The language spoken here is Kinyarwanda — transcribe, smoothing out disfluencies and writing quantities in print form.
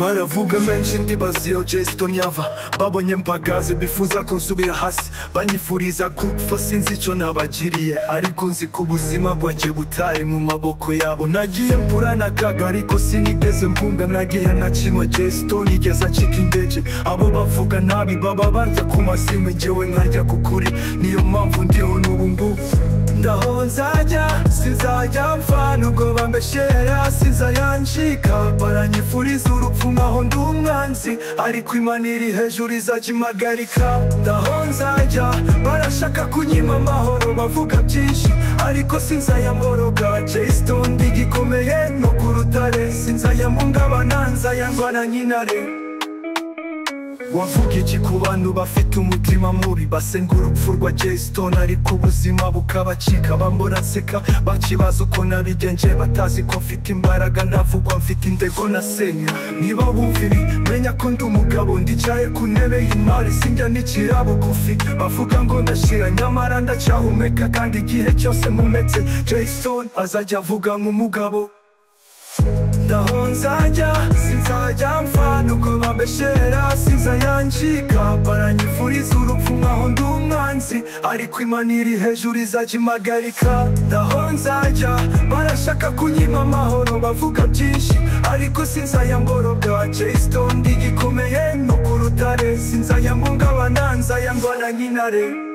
baravuga menshi ndibaza iyo J-Stone yava. Babonye mpagaze bifuza ko nsubira hasi, banyifuriza gupfa sinzi ico nabagiriye, ariko nzi ko ubuzima bwanjye butari mu maboko yabo. Nagiye mpura n'akaga ariko sinigeze mpunga, nagiye nacimwe J-Stone igeze acika indege. Abo bavuga nabi baba barya ku masimu, njyewe nkarya ku kuri, niyo mpamvu ndiho n'ubu ngubu. Ndaho nzajya sinzajya mpfa nubwo bambeshyera, sinzayanshika baranyifuriza urupfu nkaho ndi umwanzi, ariko Imana iri hejuru izajya impagarika. Ndaho nzajya barashaka kunyima amahoro, bavuga byinshi ariko sinzayamboroga. J-Stone ndi gikomeye no ku rutare, sinzayamuhungabana nzayarwana nk'intare. Wavuga iki ku bantu bafite umutima mubi, basenga urupfu rwa J-Stone ariko ubuzima bukabacika? Bambona nseka bakibaza uko nabigenje, batazi ko mfite imbaraga, ntavugwa mfite indego nasenya. Niba wumva ibi menya ko ndi umugabo, ndicaye ku ntebe y'imari sinjya nicira bugufi. Bavuga ngo ndashira nyamara ndacyahumeka, kandi igihe cyose mpumetse J-Stone azajya avuga nk'umugabo. Ndaho nzajya sinzajya mpfa nuko bambeshyera, sinzayanshika baranyifuriza urupfu nkaho ndi umwanzi, ariko Imana iri hejuru izajya impagarika. Ndaho nzajya barashaka kunyima amahoro, bavuga byinshi ariko sinzayamboroga. J-Stone ndi gikomeye no ku rutare, sinzayamuhungabana nzayarwana nk'intare.